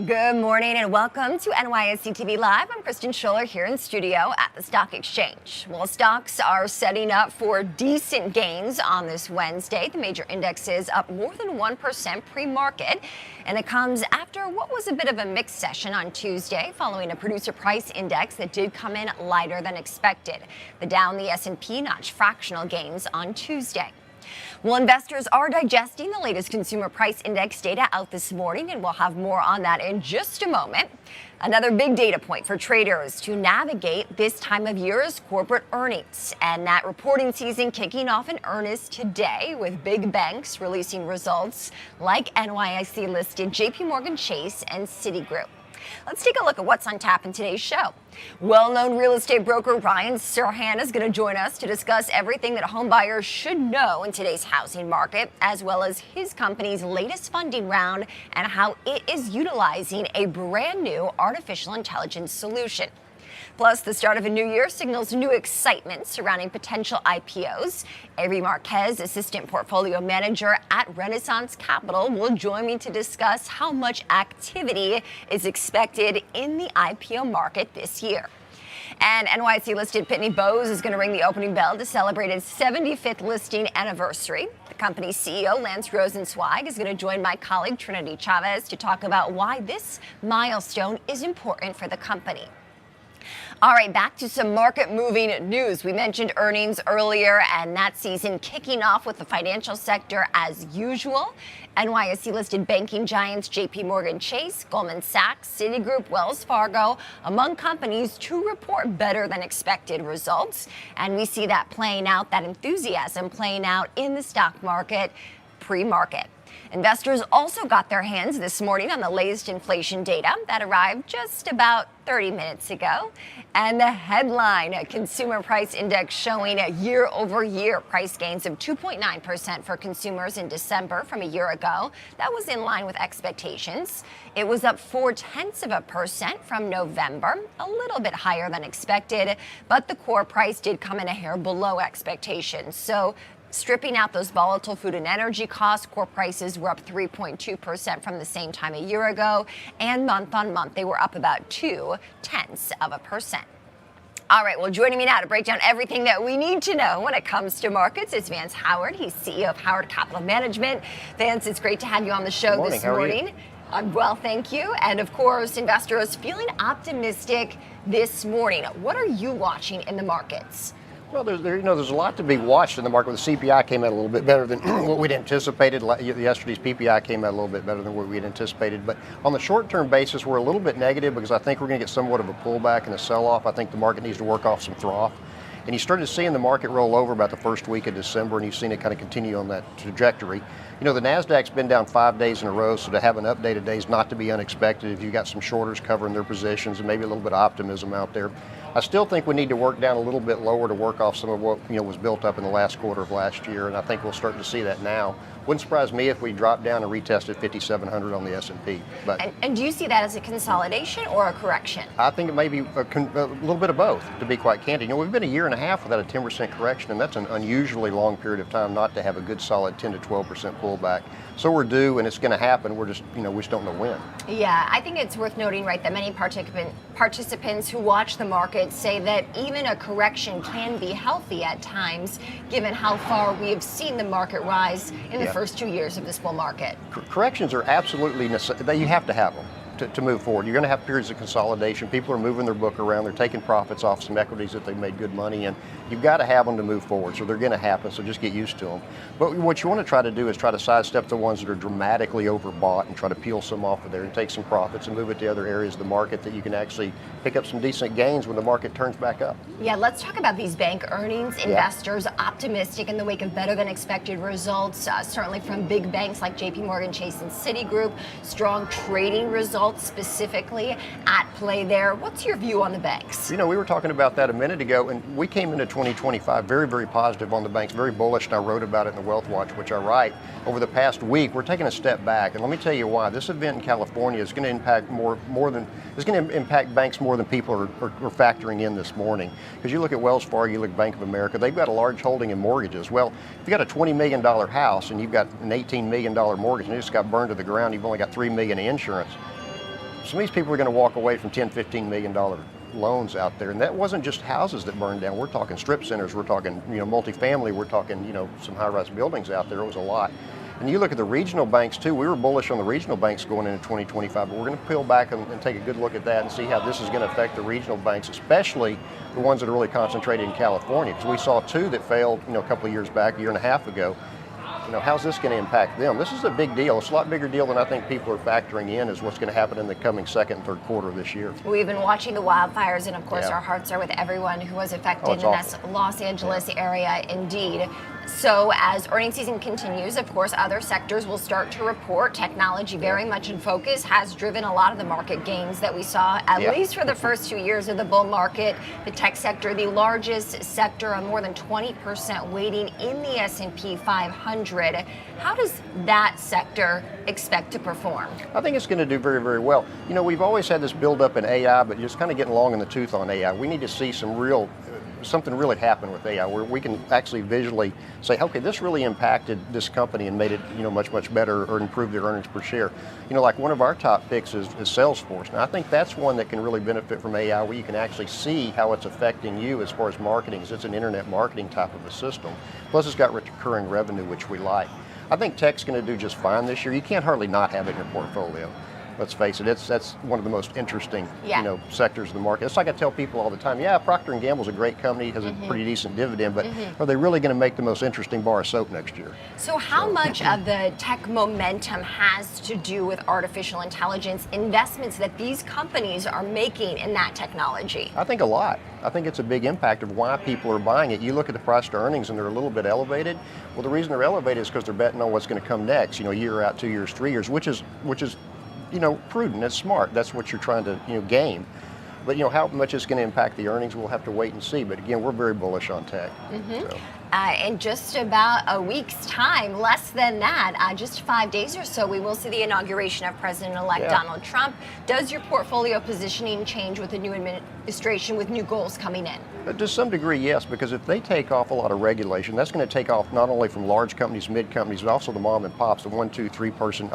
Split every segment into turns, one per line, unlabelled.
Good morning and welcome to NYSE TV Live. I'm Kristen Scholler here in studio at the Stock Exchange. Well, stocks are setting up for decent gains on this Wednesday. The major indexes up more than 1% pre-market, and it comes after what was a bit of a mixed session on Tuesday following a producer price index that did come in lighter than expected. The Dow and the S&P notched fractional gains on Tuesday. Well, investors are digesting the latest consumer price index data out this morning, and we'll have more on that in just a moment. Another big data point for traders to navigate this time of year is corporate earnings, and that reporting season kicking off in earnest today with big banks releasing results like NYSE-listed JP Chase and Citigroup. Let's take a look at what's on tap in today's show. Well-known real estate broker Ryan Serhant is going to join us to discuss everything that home buyers should know in today's housing market, as well as his company's latest funding round and how it is utilizing a brand new artificial intelligence solution. Plus, the start of a new year signals new excitement surrounding potential IPOs. Avery Marquez, Assistant Portfolio Manager at Renaissance Capital, will join me to discuss how much activity is expected in the IPO market this year. And NYSE-listed Pitney Bowes is going to ring the opening bell to celebrate its 75th listing anniversary. The company's CEO, Lance Rosenzweig, is going to join my colleague, Trinity Chavez, to talk about why this milestone is important for the company. All right, back to some market-moving news. We mentioned earnings earlier, and that season kicking off with the financial sector as usual. NYSE-listed banking giants JP Chase, Goldman Sachs, Citigroup, Wells Fargo, among companies to report better than expected results. And we see that playing out, that enthusiasm playing out in the stock market pre-market. Investors also got their hands this morning on the latest inflation data that arrived just about 30 minutes ago. And the headline, a consumer price index showing a year-over-year price gains of 2.9% for consumers in December from a year ago. That was in line with expectations. It was up 0.4% from November, a little bit higher than expected, but the core price did come in a hair below expectations. So stripping out those volatile food and energy costs, core prices were up 3.2% from the same time a year ago, and month on month they were up about 0.2%. All right, well, joining me now to break down everything that we need to know when it comes to markets is Vance Howard. He's CEO of Howard Capital Management. Vance, it's great to have you on the show this morning. I'm well, thank you. And of course, investors feeling optimistic this morning. What are you watching in the markets?
Well, there's a lot to be watched in the market. The CPI came out a little bit better than what we'd anticipated. Yesterday's PPI came out a little bit better than what we'd anticipated. But on the short-term basis, we're a little bit negative because I think we're going to get somewhat of a pullback and a sell-off. I think the market needs to work off some froth. And you started seeing the market roll over about the first week of December, and you've seen it kind of continue on that trajectory. You know, the NASDAQ's been down 5 days in a row, so to have an updated day is not to be unexpected if you've got some shorters covering their positions and maybe a little bit of optimism out there. I still think we need to work down a little bit lower to work off some of what was built up in the last quarter of last year, and I think we'll start to see that now. Wouldn't surprise me if we dropped down and retested 5,700 on the S&P.
And do you see that as a consolidation or a correction?
I think it may be a little bit of both, to be quite candid. We've been a year and a half without a 10% correction, and that's an unusually long period of time not to have a good solid 10 to 12% pullback. So we're due, and it's going to happen. We're just, we just don't know when.
Yeah, I think it's worth noting, right, that many participants who watch the market say that even a correction can be healthy at times, given how far we have seen the market rise in the first 2 years of this bull market.
Corrections are absolutely necessary. You have to have them to move forward. You're going to have periods of consolidation. People are moving their book around. They're taking profits off some equities that they've made good money in. You've got to have them to move forward. So they're going to happen. So just get used to them. But what you want to try to do is try to sidestep the ones that are dramatically overbought and try to peel some off of there and take some profits and move it to other areas of the market that you can actually pick up some decent gains when the market turns back up.
Yeah, let's talk about these bank earnings. Investors optimistic in the wake of better than expected results, certainly from big banks like JP Chase and Citigroup. Strong trading results specifically at play there. What's your view on the banks?
We were talking about that a minute ago, and we came into 2025 very, very positive on the banks, very bullish, and I wrote about it in the Wealth Watch, which I write. Over the past week, we're taking a step back, and let me tell you why. This event in California is going to impact impact banks more than people are factoring in this morning. Because you look at Wells Fargo, you look at Bank of America, they've got a large holding in mortgages. Well, if you've got a $20 million house and you've got an $18 million mortgage and it just got burned to the ground, you've only got $3 million in insurance. some of these people are going to walk away from $10, $15 million loans out there, and that wasn't just houses that burned down. We're talking strip centers, we're talking multifamily, we're talking some high-rise buildings out there. It was a lot. And you look at the regional banks too. We were bullish on the regional banks going into 2025, but we're going to peel back and take a good look at that and see how this is going to affect the regional banks, especially the ones that are really concentrated in California. Because we saw two that failed, a couple of years back, a year and a half ago. How's this going to impact them? This is a big deal. It's a lot bigger deal than I think people are factoring in is what's going to happen in the coming second and third quarter of this year.
We've been watching the wildfires, and of course
Yeah.
our hearts are with everyone who was affected in
awful.
that Los Angeles area indeed. So as earnings season continues, of course, other sectors will start to report. Technology very much in focus has driven a lot of the market gains that we saw, at
Yeah.
least for the first 2 years of the bull market. The tech sector, the largest sector, of more than 20% weighting in the S&P 500. How does that sector expect to perform?
I think it's going to do very, very well. We've always had this build-up in AI, but just kind of getting long in the tooth on AI. We need to see something really happen with AI, where we can actually visually say, okay, this really impacted this company and made it, much, much better or improved their earnings per share. Like one of our top picks is Salesforce. Now, I think that's one that can really benefit from AI, where you can actually see how it's affecting you as far as marketing, because it's an internet marketing type of a system. Plus, it's got recurring revenue, which we like. I think tech's going to do just fine this year. You can't hardly not have it in your portfolio. Let's face it, that's one of the most interesting, sectors of the market. It's like I tell people all the time, Procter & Gamble's a great company, has a pretty decent dividend, but are they really going to make the most interesting bar of soap next year?
So how much of the tech momentum has to do with artificial intelligence investments that these companies are making in that technology?
I think a lot. I think it's a big impact of why people are buying it. You look at the price to earnings and they're a little bit elevated. Well, the reason they're elevated is because they're betting on what's going to come next, a year out, 2 years, 3 years, which is prudent, it's smart. That's what you're trying to, game. But, how much it's going to impact the earnings, we'll have to wait and see. But again, we're very bullish on tech. So.
In just about a week's time, less than that, just 5 days or so, we will see the inauguration of President-elect Donald Trump. Does your portfolio positioning change with the new administration, with new goals coming in?
To some degree, yes, because if they take off a lot of regulation, that's going to take off not only from large companies, mid companies, but also the mom and pops, the 1, 2, 3 person,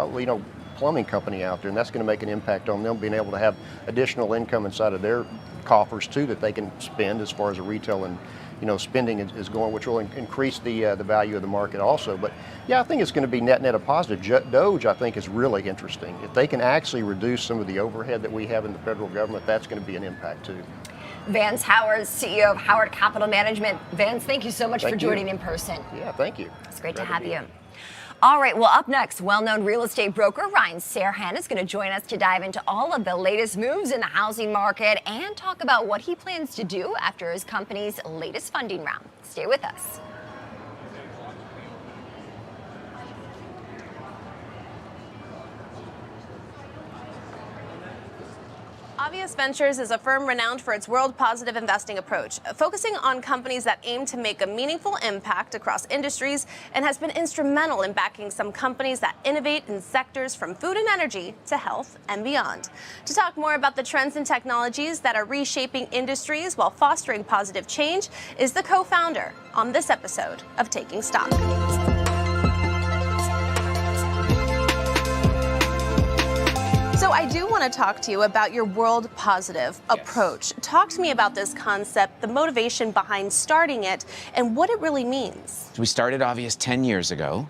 plumbing company out there, and that's going to make an impact on them being able to have additional income inside of their coffers too that they can spend as far as the retail and spending is going, which will increase the value of the market also. But I think it's going to be net a positive. Doge, I think, is really interesting. If they can actually reduce some of the overhead that we have in the federal government, that's going to be an impact too.
Vance Howard, CEO of Howard Capital Management. Vance, thank you so much for joining in person.
Yeah, thank you.
It's great to have you. All right, well, up next, well-known real estate broker Ryan Serhant is going to join us to dive into all of the latest moves in the housing market and talk about what he plans to do after his company's latest funding round. Stay with us.
Obvious Ventures is a firm renowned for its world-positive investing approach, focusing on companies that aim to make a meaningful impact across industries, and has been instrumental in backing some companies that innovate in sectors from food and energy to health and beyond. To talk more about the trends and technologies that are reshaping industries while fostering positive change is the co-founder on this episode of Taking Stock. So I do want to talk to you about your world positive approach. Talk to me about this concept, the motivation behind starting it, and what it really means.
We started Obvious 10 years ago,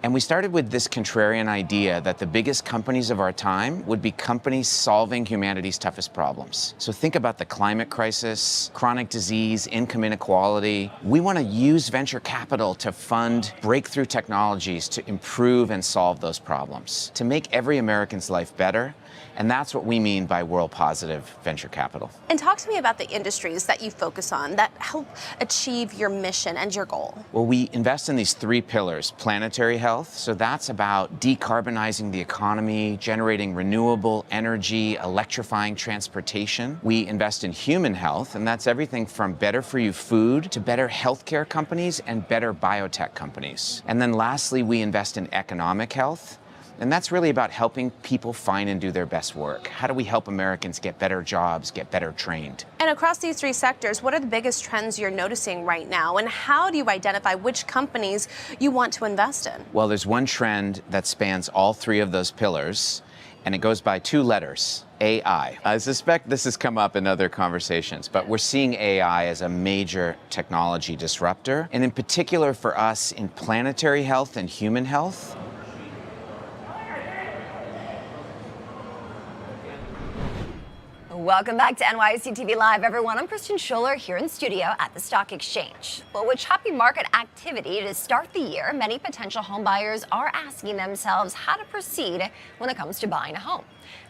and we started with this contrarian idea that the biggest companies of our time would be companies solving humanity's toughest problems. So think about the climate crisis, chronic disease, income inequality. We want to use venture capital to fund breakthrough technologies to improve and solve those problems, to make every American's life better. And that's what we mean by world positive venture capital.
And talk to me about the industries that you focus on that help achieve your mission and your goal.
Well, we invest in these 3 pillars. Planetary health, so that's about decarbonizing the economy, generating renewable energy, electrifying transportation. We invest in human health, and that's everything from better for you food to better healthcare companies and better biotech companies. And then lastly, we invest in economic health. And that's really about helping people find and do their best work. How do we help Americans get better jobs, get better trained?
And across these 3 sectors, what are the biggest trends you're noticing right now? And how do you identify which companies you want to invest in?
Well, there's one trend that spans all 3 of those pillars, and it goes by 2 letters, AI. I suspect this has come up in other conversations, but we're seeing AI as a major technology disruptor, and in particular for us in planetary health and human health.
Welcome back to NYSE TV Live, everyone. I'm Kristen Scholler here in studio at the Stock Exchange. Well, with choppy market activity to start the year, many potential home buyers are asking themselves how to proceed when it comes to buying a home.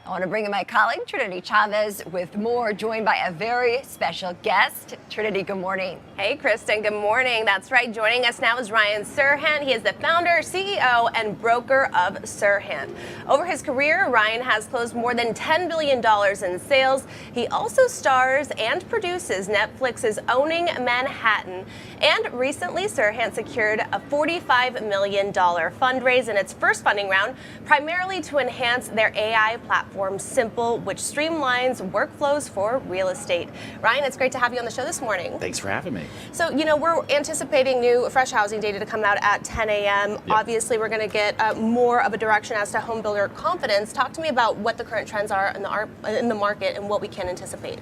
I want to bring in my colleague, Trinity Chavez, with more, joined by a very special guest. Trinity, good morning.
Hey, Kristen, good morning. That's right. Joining us now is Ryan Serhant. He is the founder, CEO, and broker of Serhant. Over his career, Ryan has closed more than $10 billion in sales. He also stars and produces Netflix's Owning Manhattan. And recently, Serhant secured a $45 million fundraise in its first funding round, primarily to enhance their AI platform, Simple, which streamlines workflows for real estate. Ryan, it's great to have you on the show this morning.
Thanks for having me.
So, we're anticipating new fresh housing data to come out at 10 a.m. Yep. Obviously, we're going to get more of a direction as to home builder confidence. Talk to me about what the current trends are in the market and what we can anticipate.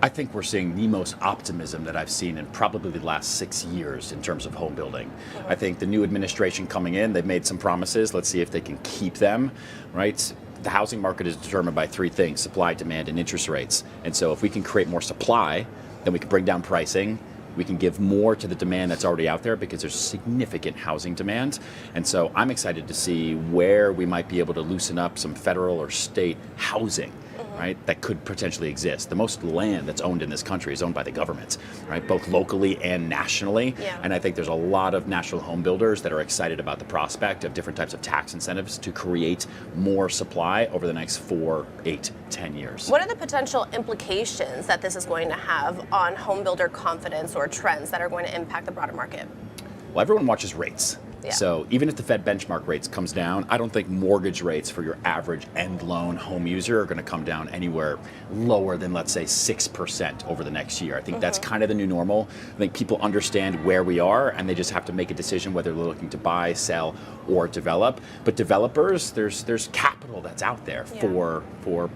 I think we're seeing the most optimism that I've seen in probably the last 6 years in terms of home building. I think the new administration coming in, they've made some promises. Let's see if they can keep them, right? The housing market is determined by 3 things: supply, demand, and interest rates. And so if we can create more supply, then we can bring down pricing. We can give more to the demand that's already out there because there's significant housing demand. And so I'm excited to see where we might be able to loosen up some federal or state housing, right, that could potentially exist. The most land that's owned in this country is owned by the government, right, both locally and nationally. Yeah. And I think there's a lot of national home builders that are excited about the prospect of different types of tax incentives to create more supply over the next 4, 8, 10 years.
What are the potential implications that this is going to have on home builder confidence or trends that are going to impact the broader market?
Well, everyone watches rates.
Yeah.
So even if the Fed benchmark rates comes down, I don't think mortgage rates for your average end loan home user are going to come down anywhere lower than, let's say, 6% over the next year. I think that's kind of the new normal. I think people understand where we are, and they just have to make a decision whether they're looking to buy, sell, or develop. But developers, there's capital that's out there for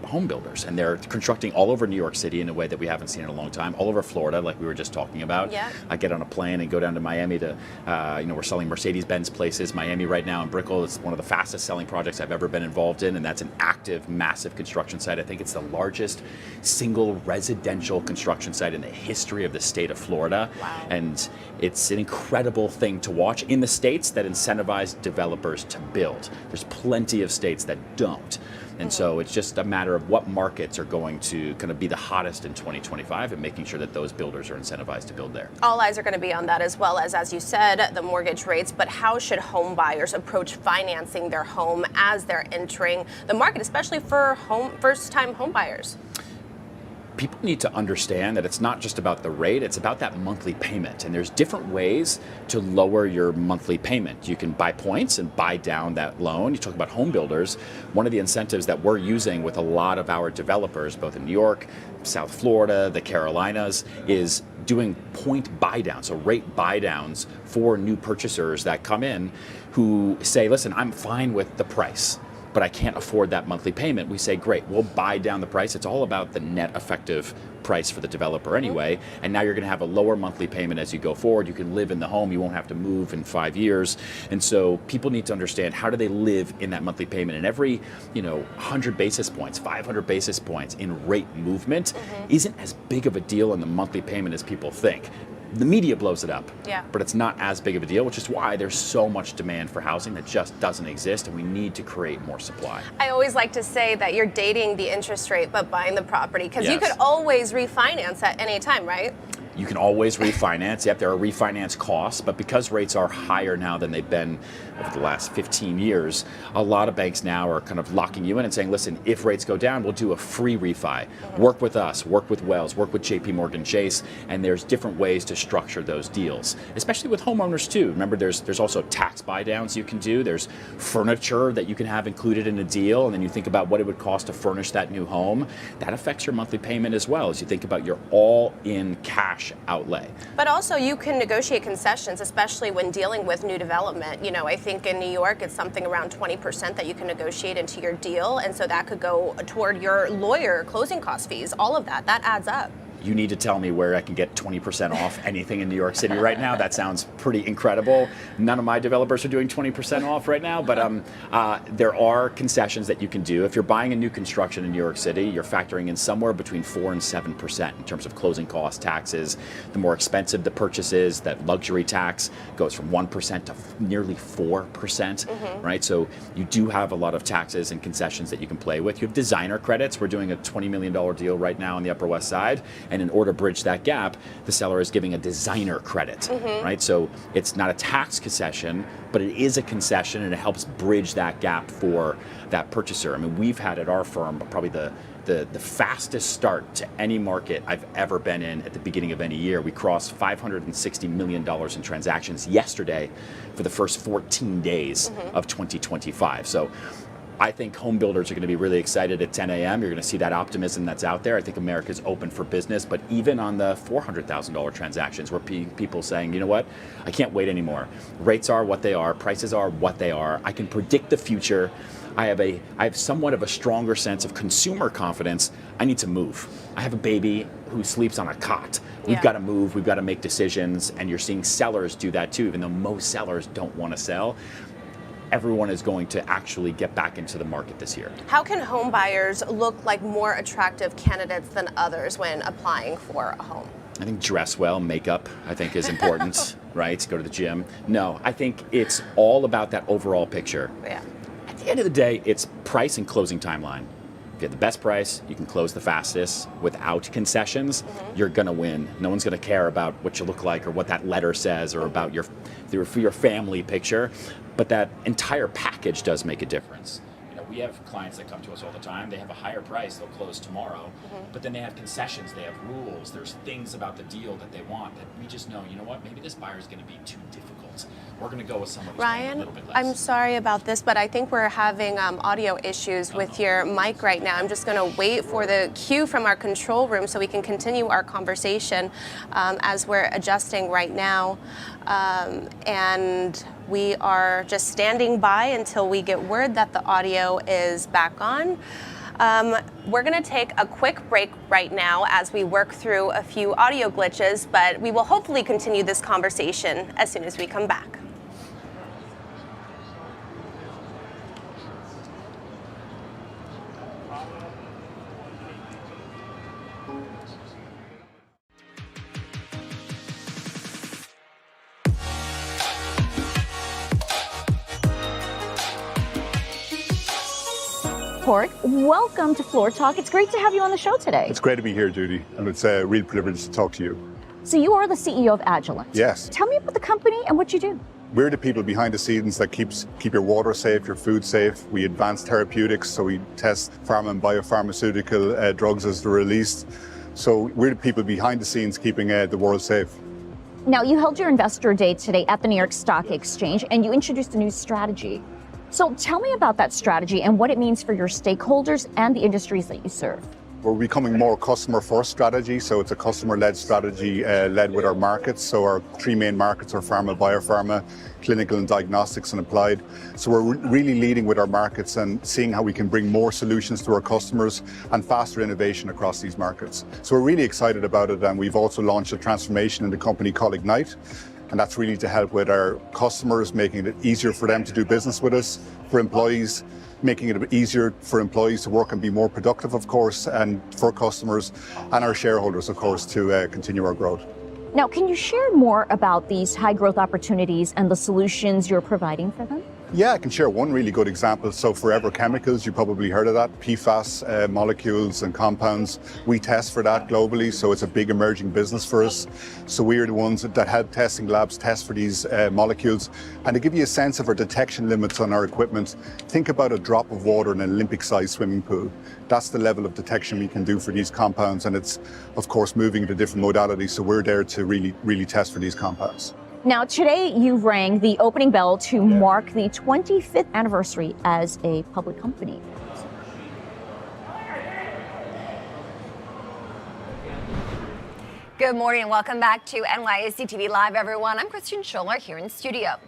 home builders, and they're constructing all over New York City in a way that we haven't seen in a long time, all over Florida, like we were just talking about. Yeah. I get on a plane and go down to Miami to, we're selling Mercedes-Benz places. Miami right now in Brickell is one of the fastest selling projects I've ever been involved in, and that's an active, massive construction site. I think it's the largest single residential construction site in the history of the state of Florida. Wow. And it's an incredible thing to watch in the states that incentivize developers to build. There's plenty of states that don't. And so it's just a matter of what markets are going to kind of be the hottest in 2025 and making sure that those builders are incentivized to build there.
All eyes are going to be on that, as well as you said, the mortgage rates. But how should home buyers approach financing their home as they're entering the market, especially for first-time home buyers?
People need to understand that it's not just about the rate, it's about that monthly payment. And there's different ways to lower your monthly payment. You can buy points and buy down that loan. You talk about home builders. One of the incentives that we're using with a lot of our developers, both in New York, South Florida, the Carolinas, is doing point buy downs, so rate buy downs for new purchasers that come in who say, listen, I'm fine with the price, but I can't afford that monthly payment. We say, great, we'll buy down the price. It's all about the net effective price for the developer anyway. And now you're gonna have a lower monthly payment as you go forward. You can live in the home. You won't have to move in 5 years. And so people need to understand, how do they live in that monthly payment? And every 100 basis points, 500 basis points in rate movement isn't as big of a deal in the monthly payment as people think. The media blows it up, but it's not as big of a deal, which is why there's so much demand for housing that just doesn't exist, and we need to create more supply.
I always like to say that you're dating the interest rate but buying the property, because you could always refinance at any time, right?
You can always refinance. Yep, there are refinance costs, but because rates are higher now than they've been over the last 15 years, a lot of banks now are kind of locking you in and saying, listen, if rates go down, we'll do a free refi. Work with us, work with Wells, work with JP Morgan Chase, and there's different ways to structure those deals, especially with homeowners too. Remember, there's also tax buy downs you can do. There's furniture that you can have included in a deal, and then you think about what it would cost to furnish that new home. That affects your monthly payment as well, as you think about your all-in cash cash outlay.
But also you can negotiate concessions, especially when dealing with new development. You know, I think in New York it's something around 20% that you can negotiate into your deal, and so that could go toward your lawyer closing cost fees. All of that adds up.
You need to tell me where I can get 20% off anything in New York City right now. That sounds pretty incredible. None of my developers are doing 20% off right now, but there are concessions that you can do. If you're buying a new construction in New York City, you're factoring in somewhere between 4 and 7% in terms of closing costs, taxes. The more expensive the purchase is, that luxury tax goes from 1% to nearly 4%, right? So you do have a lot of taxes and concessions that you can play with. You have designer credits. We're doing a $20 million deal right now on the Upper West Side. And in order to bridge that gap, the seller is giving a designer credit, right? So it's not a tax concession, but it is a concession, and it helps bridge that gap for that purchaser. I mean, we've had at our firm probably the fastest start to any market I've ever been in at the beginning of any year. We crossed $560 million in transactions yesterday for the first 14 days of 2025. So I think home builders are going to be really excited at 10 a.m. You're going to see that optimism that's out there. I think America's open for business, but even on the $400,000 transactions, where people saying, you know what, I can't wait anymore. Rates are what they are, prices are what they are. I can predict the future. I have somewhat of a stronger sense of consumer confidence. I need to move. I have a baby who sleeps on a cot. We've got to move. We've got to make decisions, and you're seeing sellers do that too, even though most sellers don't want to sell. Everyone is going to actually get back into the market this year.
How can home buyers look like more attractive candidates than others when applying for a home?
I think dress well, makeup, I think is important, right? Go to the gym. No, I think it's all about that overall picture.
Yeah.
At the end of the day, it's price and closing timeline. If you have the best price, you can close the fastest without concessions, you're gonna win. No one's gonna care about what you look like or what that letter says or about your family picture, but that entire package does make a difference. You know, we have clients that come to us all the time. They have a higher price, they'll close tomorrow, but then they have concessions, they have rules, there's things about the deal that they want that we just know, you know what, maybe this buyer is gonna be too difficult. We're gonna go with someone who's paying a little bit less.
I'm sorry about this, but I think we're having audio issues with your mic right now. I'm just gonna wait for the cue from our control room so we can continue our conversation as we're adjusting right now. And we are just standing by until we get word that the audio is back on. We're going to take a quick break right now as we work through a few audio glitches, but we will hopefully continue this conversation as soon as we come back.
Welcome to Floor Talk. It's great to have you on the show today.
It's great to be here, Judy, and it's a real privilege to talk to you.
So you are the CEO of Agilent.
Yes.
Tell me about the company and what you do.
We're the people behind the scenes that keep your water safe, your food safe. We advance therapeutics, so we test pharma and biopharmaceutical drugs as they're released. So we're the people behind the scenes keeping the world safe.
Now, you held your investor day today at the New York Stock Exchange, and you introduced a new strategy. So tell me about that strategy and what it means for your stakeholders and the industries that you serve.
We're becoming more customer-first strategy, so it's a customer-led strategy led with our markets. So our three main markets are pharma, biopharma, clinical and diagnostics and applied. So we're really leading with our markets and seeing how we can bring more solutions to our customers and faster innovation across these markets. So we're really excited about it, and we've also launched a transformation in the company called Ignite. And that's really to help with our customers, making it easier for them to do business with us, for employees, making it easier for employees to work and be more productive, of course, and for customers and our shareholders, of course, to continue our growth.
Now, can you share more about these high growth opportunities and the solutions you're providing for them?
Yeah, I can share one really good example. So Forever Chemicals, you probably heard of that, PFAS molecules and compounds. We test for that globally, so it's a big emerging business for us. So we are the ones that help testing labs test for these molecules. And to give you a sense of our detection limits on our equipment, think about a drop of water in an Olympic-sized swimming pool. That's the level of detection we can do for these compounds, and it's, of course, moving to different modalities, so we're there to really test for these compounds.
Now, today you rang the opening bell to mark the 25th anniversary as a public company.
Good morning and welcome back to NYSE TV Live, everyone. I'm Kristen Scholler here in studio.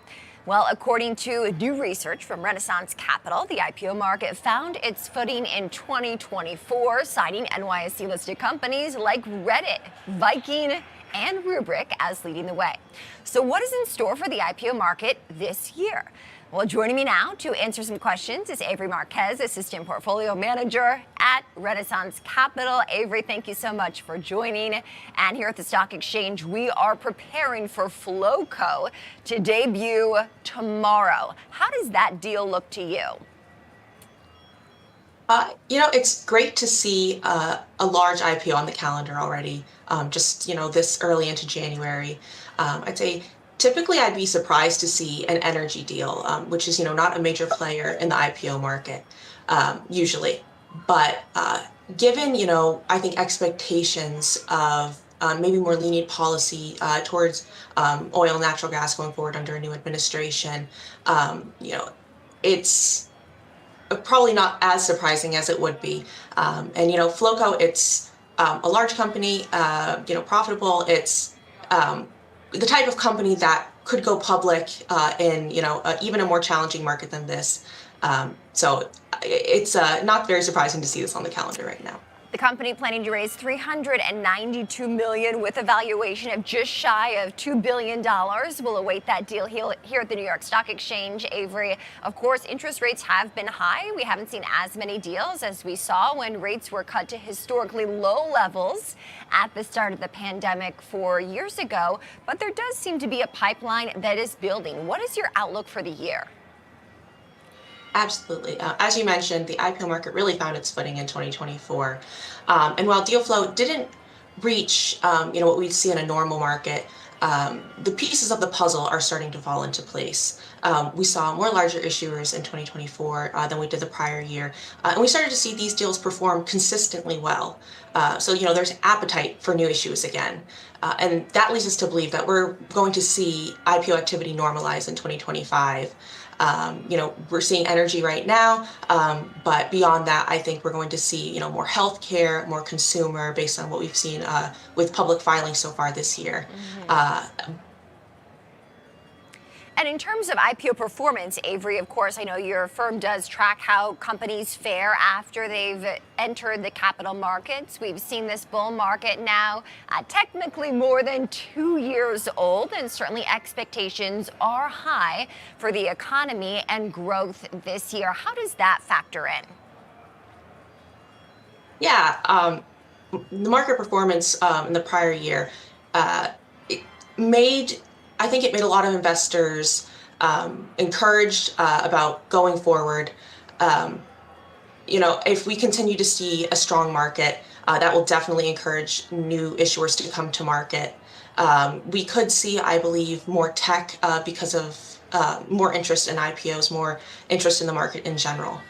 Well, according to new research from Renaissance Capital, the IPO market found its footing in 2024, citing NYSE-listed companies like Reddit, Viking, and Rubrik as leading the way. So what is in store for the IPO market this year? Well, joining me now to answer some questions is Avery Marquez, Assistant Portfolio Manager at Renaissance Capital. Avery, thank you so much for joining. And here at the Stock Exchange, we are preparing for Flowco to debut tomorrow. How does that deal look to you?
It's great to see a large IPO on the calendar already, this early into January. I'd say typically I'd be surprised to see an energy deal, which is, not a major player in the IPO market, usually. But given, I think expectations of maybe more lenient policy towards oil and natural gas going forward under a new administration, it's probably not as surprising as it would be. Flowco, it's a large company, profitable. It's the type of company that could go public in, even a more challenging market than this. So it's not very surprising to see this on the calendar right now.
The company planning to raise $392 million with a valuation of just shy of $2 billion. We'll await that deal here at the New York Stock Exchange. Avery, of course, interest rates have been high. We haven't seen as many deals as we saw when rates were cut to historically low levels at the start of the pandemic 4 years ago. But there does seem to be a pipeline that is building. What is your outlook for the year?
Absolutely. As you mentioned, the IPO market really found its footing in 2024. And while deal flow didn't reach, what we'd see in a normal market, the pieces of the puzzle are starting to fall into place. We saw more larger issuers in 2024 than we did the prior year. And we started to see these deals perform consistently well. So there's appetite for new issues again. And that leads us to believe that we're going to see IPO activity normalize in 2025. We're seeing energy right now, but beyond that, I think we're going to see, more healthcare, more consumer, based on what we've seen with public filings so far this year.
And in terms of IPO performance, Avery, of course, I know your firm does track how companies fare after they've entered the capital markets. We've seen this bull market now technically more than 2 years old, and certainly expectations are high for the economy and growth this year. How does that factor in?
Yeah, the market performance in the prior year, I think it made a lot of investors encouraged about going forward. If we continue to see a strong market, that will definitely encourage new issuers to come to market. We could see, I believe, more tech because of more interest in IPOs, more interest in the market in general.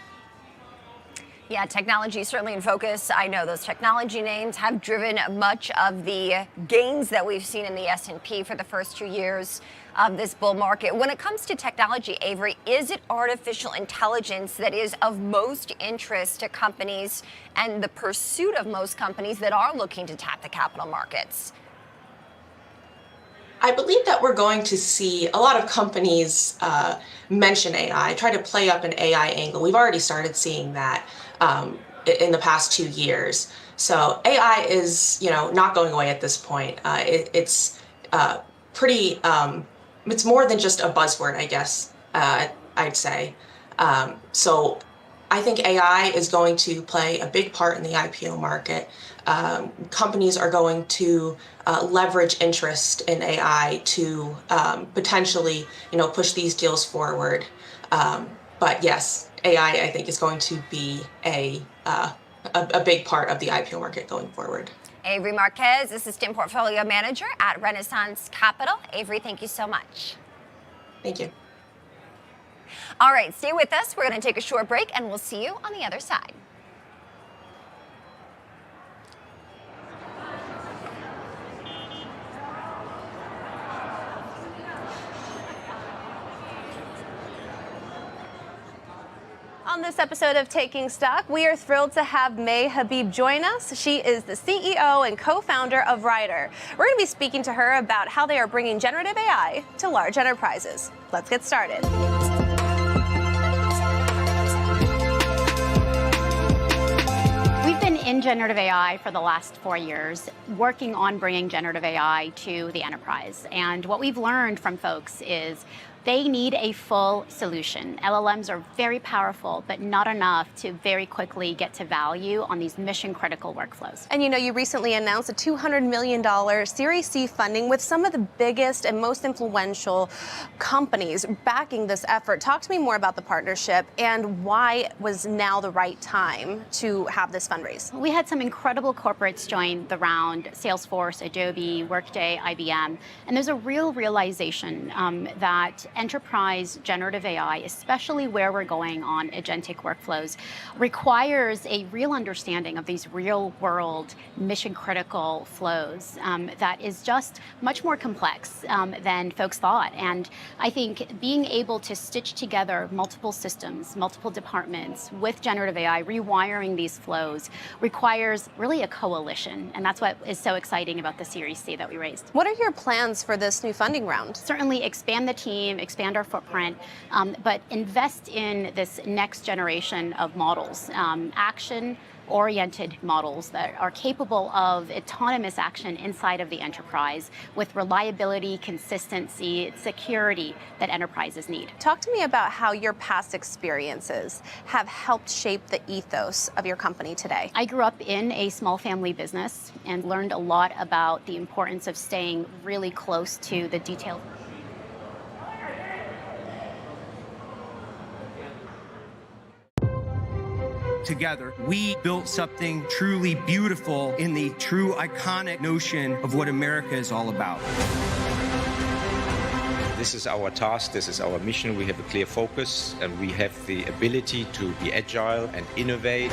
Yeah, technology is certainly in focus. I know those technology names have driven much of the gains that we've seen in the S&P for the first 2 years of this bull market. When it comes to technology, Avery, is it artificial intelligence that is of most interest to companies and the pursuit of most companies that are looking to tap the capital markets?
I believe that we're going to see a lot of companies mention AI, try to play up an AI angle. We've already started seeing that in the past 2 years. So AI is, not going away at this point. It's pretty, it's more than just a buzzword, I guess, I'd say. So I think AI is going to play a big part in the IPO market. Companies are going to leverage interest in AI to potentially, push these deals forward. But yes, AI, I think, is going to be a big part of the IPO market going forward.
Avery Marquez, Assistant Portfolio Manager at Renaissance Capital. Avery, thank you so much.
Thank you.
All right, stay with us. We're going to take a short break, and we'll see you on the other side.
On this episode of Taking Stock, we are thrilled to have May Habib join us. She is the CEO and co-founder of Ryder. We're going to be speaking to her about how they are bringing generative AI to large enterprises. Let's get started.
We've been in generative AI for the last 4 years, working on bringing generative AI to the enterprise. And what we've learned from folks is they need a full solution. LLMs are very powerful, but not enough to very quickly get to value on these mission-critical workflows.
And you recently announced a $200 million Series C funding with some of the biggest and most influential companies backing this effort. Talk to me more about the partnership and why was now the right time to have this fundraise.
We had some incredible corporates join the round: Salesforce, Adobe, Workday, IBM. And there's a real realization that enterprise generative AI, especially where we're going on agentic workflows, requires a real understanding of these real-world mission-critical flows that is just much more complex than folks thought. And I think being able to stitch together multiple systems, multiple departments with generative AI, rewiring these flows, requires really a coalition. And that's what is so exciting about the Series C that we raised.
What are your plans for this new funding round?
Certainly expand the team, expand our footprint, but invest in this next generation of models, action-oriented models that are capable of autonomous action inside of the enterprise with reliability, consistency, security that enterprises need.
Talk to me about how your past experiences have helped shape the ethos of your company today.
I grew up in a small family business and learned a lot about the importance of staying really close to the detail.
Together, we built something truly beautiful in the true iconic notion of what America is all about.
This is our task, this is our mission. We have a clear focus and we have the ability to be agile and innovate.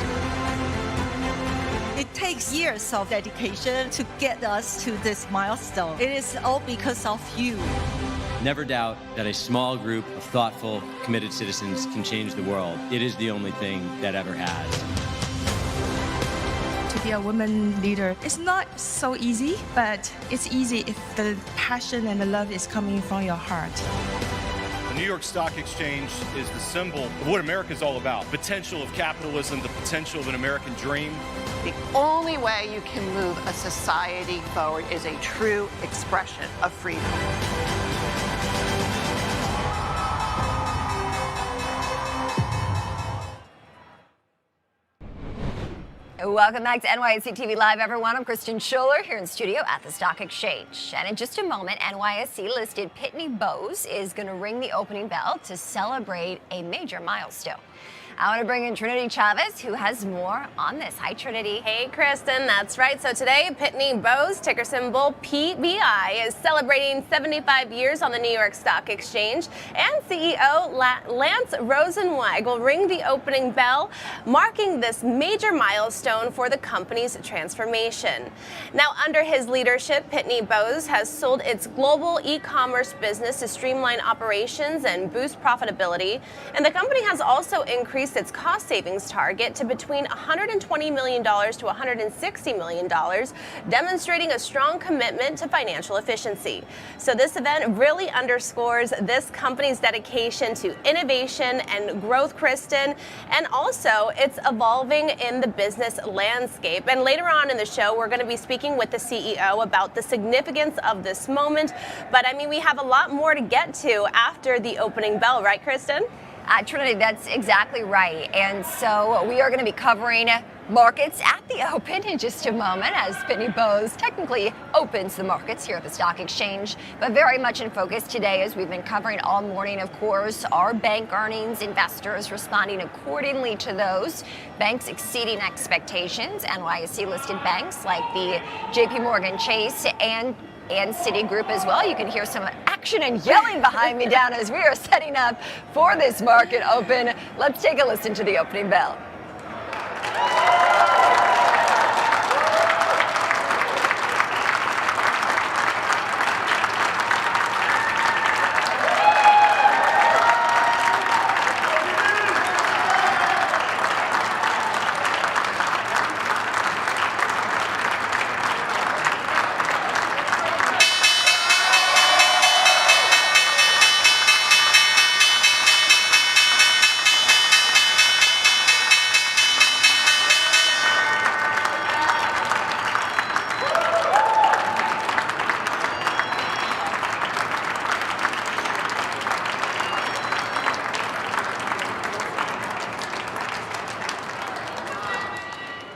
It takes years of dedication to get us to this milestone. It is all because of you.
Never doubt that a small group of thoughtful, committed citizens can change the world. It is the only thing that ever has.
To be a woman leader, it's not so easy, but it's easy if the passion and the love is coming from your heart.
The New York Stock Exchange is the symbol of what America is all about. Potential of capitalism, the potential of an American dream.
The only way you can move a society forward is a true expression of freedom.
Welcome back to NYSE TV Live, everyone. I'm Kristen Scholler here in studio at the Stock Exchange. And in just a moment, NYSE-listed Pitney Bowes is going to ring the opening bell to celebrate a major milestone. I want to bring in Trinity Chavez, who has more on this. Hi, Trinity.
Hey, Kristen. That's right. So today, Pitney Bowes, ticker symbol PBI, is celebrating 75 years on the New York Stock Exchange. And CEO Lance Rosenzweig will ring the opening bell, marking this major milestone for the company's transformation. Now, under his leadership, Pitney Bowes has sold its global e-commerce business to streamline operations and boost profitability. And the company has also increased its cost savings target to between $120 million to $160 million, demonstrating a strong commitment to financial efficiency. So this event really underscores this company's dedication to innovation and growth, Kristen, and also it's evolving in the business landscape. And later on in the show, we're going to be speaking with the CEO about the significance of this moment. But I mean, we have a lot more to get to after the opening bell, right, Kristen?
Trinity, that's exactly right. And so we are going to be covering markets at the open in just a moment as Pitney Bowes technically opens the markets here at the Stock Exchange. But very much in focus today, as we've been covering all morning, of course, are bank earnings, investors responding accordingly to those, banks exceeding expectations, NYSE-listed banks like the JP Morgan Chase and Citigroup as well. You can hear some action and yelling behind me down as we are setting up for this market open. Let's take a listen to the opening bell.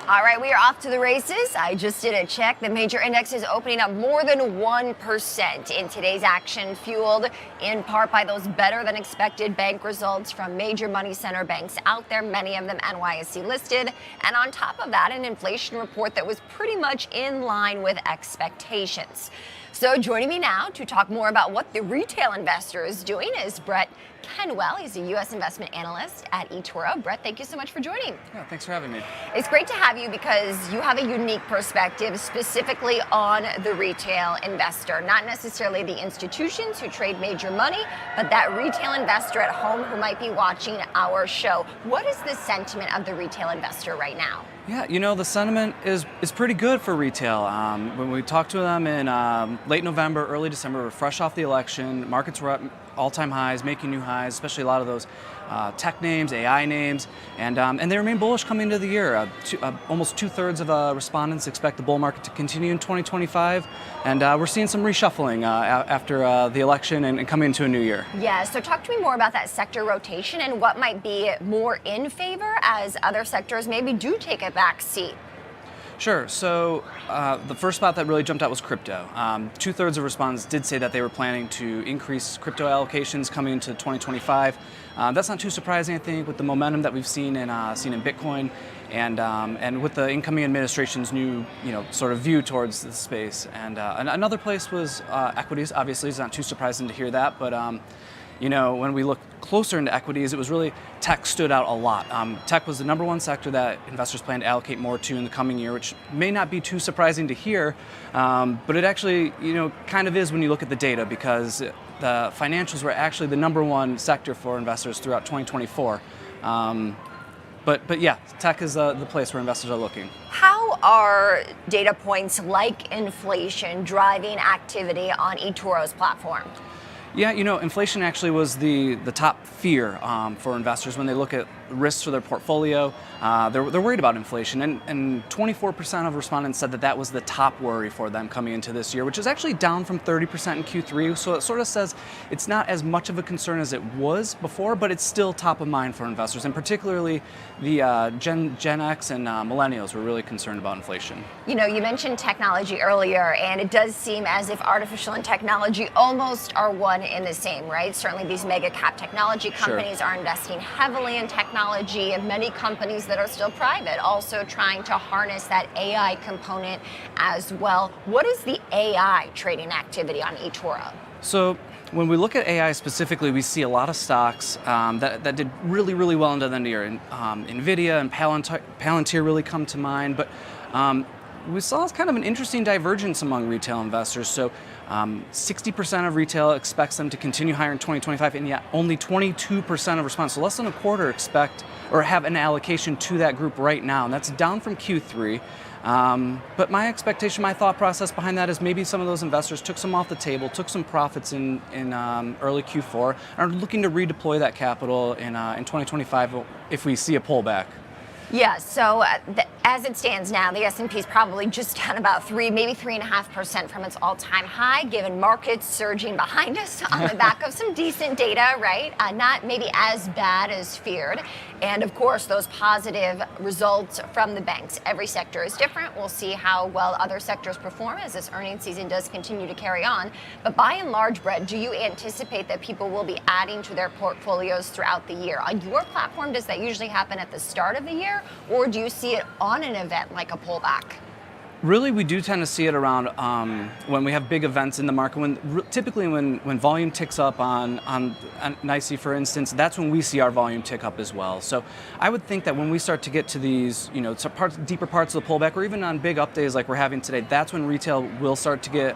All right, we are off to the races. I just did a check. The major index is opening up more than 1% in today's action, fueled in part by those better than expected bank results from major money center banks out there, many of them NYSE listed. And on top of that, an inflation report that was pretty much in line with expectations. So joining me now to talk more about what the retail investor is doing is Brett Kenwell. He's a U.S. investment analyst at eToro. Brett, thank you so much for joining.
Yeah, thanks for having me.
It's great to have you because you have a unique perspective specifically on the retail investor, not necessarily the institutions who trade major money, but that retail investor at home who might be watching our show. What is the sentiment of the retail investor right now?
Yeah, you know, the sentiment is pretty good for retail. When we talked to them in late November, early December, we're fresh off the election. Markets were at all-time highs, making new highs, especially a lot of those tech names, AI names, and they remain bullish coming into the year. Almost 2/3 of respondents expect the bull market to continue in 2025, and we're seeing some reshuffling after the election and coming into a new year.
Yeah, so talk to me more about that sector rotation and what might be more in favor as other sectors maybe do take a back seat.
Sure. So the first spot that really jumped out was crypto. 2/3 of respondents did say that they were planning to increase crypto allocations coming into 2025. That's not too surprising, I think, with the momentum that we've seen in Bitcoin, and with the incoming administration's new, sort of view towards the space. And another place was equities. Obviously, it's not too surprising to hear that, but when we look closer into equities, it was really tech stood out a lot. Tech was the number one sector that investors plan to allocate more to in the coming year, which may not be too surprising to hear, but it actually, kind of is when you look at the data, because the financials were actually the number one sector for investors throughout 2024. But yeah, tech is the place where investors are looking.
How are data points like inflation driving activity on eToro's platform?
Yeah, inflation actually was the top fear for investors when they look at risks for their portfolio. They're worried about inflation, and 24% of respondents said that was the top worry for them coming into this year, which is actually down from 30% in Q3. So it sort of says it's not as much of a concern as it was before, but it's still top of mind for investors, and particularly the Gen X and millennials were really concerned about inflation.
You mentioned technology earlier, and it does seem as if artificial and technology almost are one in the same, right? Certainly these mega cap technology companies are investing heavily in technology, and many companies that are still private also trying to harness that AI component as well. What is the AI trading activity on eToro?
So when we look at AI specifically, we see a lot of stocks that did really, really well into the end of the year. NVIDIA and Palantir really come to mind, but we saw kind of an interesting divergence among retail investors. So 60% of retail expects them to continue higher in 2025, and yet only 22% of respondents, so less than a quarter, expect or have an allocation to that group right now, and that's down from Q3. But my expectation, my thought process behind that is maybe some of those investors took some off the table, took some profits in early Q4, and are looking to redeploy that capital in 2025 if we see a pullback.
Yeah, so as it stands now, the S&P is probably just down about maybe 3.5% from its all-time high, given markets surging behind us on the back of some decent data, right? Not maybe as bad as feared. And of course, those positive results from the banks. Every sector is different. We'll see how well other sectors perform as this earnings season does continue to carry on. But by and large, Brett, do you anticipate that people will be adding to their portfolios throughout the year? On your platform, does that usually happen at the start of the year, or do you see it on an event like a pullback?
Really, we do tend to see it around when we have big events in the market. Typically when volume ticks up on NYSE, for instance, that's when we see our volume tick up as well. So I would think that when we start to get to these, deeper parts of the pullback, or even on big up days like we're having today, that's when retail will start to get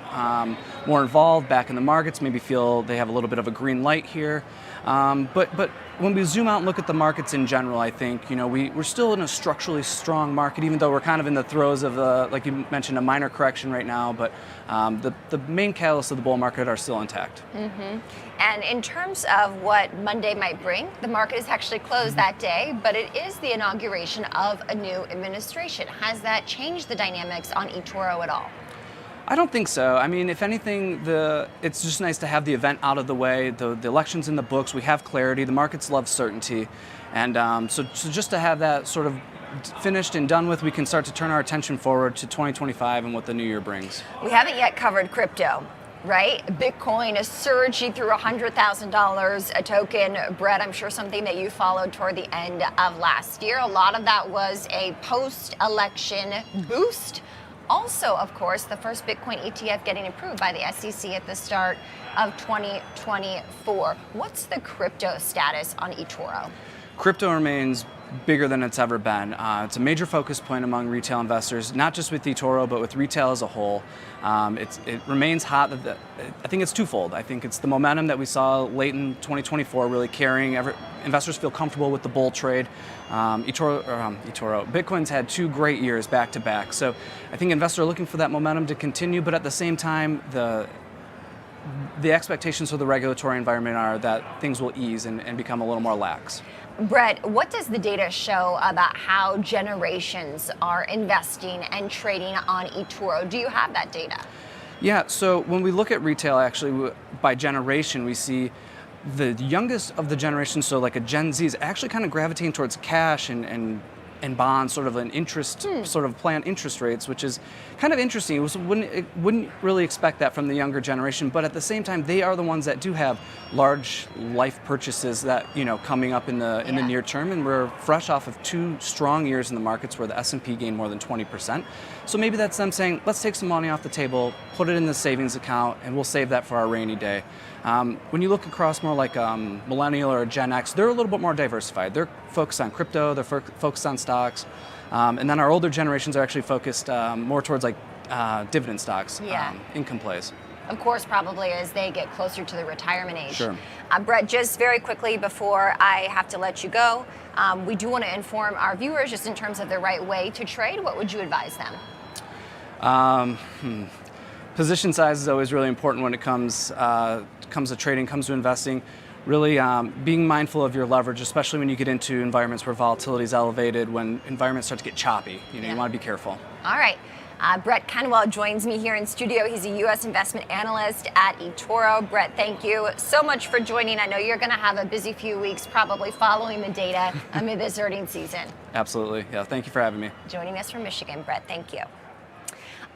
more involved back in the markets. Maybe feel they have a little bit of a green light here. But when we zoom out and look at the markets in general, I think we're still in a structurally strong market, even though we're kind of in the throes of like you mentioned, a minor correction right now. But the main catalysts of the bull market are still intact.
Mm-hmm. And in terms of what Monday might bring, the market is actually closed that day, but it is the inauguration of a new administration. Has that changed the dynamics on eToro at all?
I don't think so. I mean, if anything, it's just nice to have the event out of the way. The election's in the books. We have clarity. The markets love certainty. And so just to have that sort of finished and done with, we can start to turn our attention forward to 2025 and what the new year brings.
We haven't yet covered crypto, right? Bitcoin is surging through $100,000 a token. Brett, I'm sure something that you followed toward the end of last year. A lot of that was a post-election boost. Also, of course, the first Bitcoin ETF getting approved by the SEC at the start of 2024. What's the crypto status on eToro?
Crypto remains bigger than it's ever been. It's a major focus point among retail investors, not just with eToro, but with retail as a whole. It remains hot. I think it's twofold. I think it's the momentum that we saw late in 2024 really carrying. Investors feel comfortable with the bull trade. Bitcoin's had 2 great years back to back. So I think investors are looking for that momentum to continue, but at the same time, the expectations for the regulatory environment are that things will ease and become a little more lax.
Brett, what does the data show about how generations are investing and trading on eToro? Do you have that data?
Yeah, so when we look at retail, actually, by generation, we see the youngest of the generation, so like a Gen Z, is actually kind of gravitating towards cash and bonds, sort of an interest, sort of plan interest rates, which is kind of interesting. Wouldn't really expect that from the younger generation, but at the same time, they are the ones that do have large life purchases that, coming up in the near term, and we're fresh off of 2 strong years in the markets where the S&P gained more than 20%. So maybe that's them saying, let's take some money off the table, put it in the savings account, and we'll save that for our rainy day. When you look across more like Millennial or Gen X, they're a little bit more diversified. They're focused on crypto, they're focused on stocks, and then our older generations are actually focused more towards like dividend stocks, income plays.
Of course, probably as they get closer to the retirement age.
Sure.
Brett, just very quickly before I have to let you go, we do want to inform our viewers just in terms of the right way to trade. What would you advise them?
Position size is always really important when it comes to trading, comes to investing. Really being mindful of your leverage, especially when you get into environments where volatility is elevated, when environments start to get choppy. You want to be careful.
All right. Brett Kenwell joins me here in studio. He's a U.S. investment analyst at eToro. Brett, thank you so much for joining. I know you're going to have a busy few weeks probably following the data amid this earnings season.
Absolutely. Yeah, thank you for having me.
Joining us from Michigan, Brett, thank you.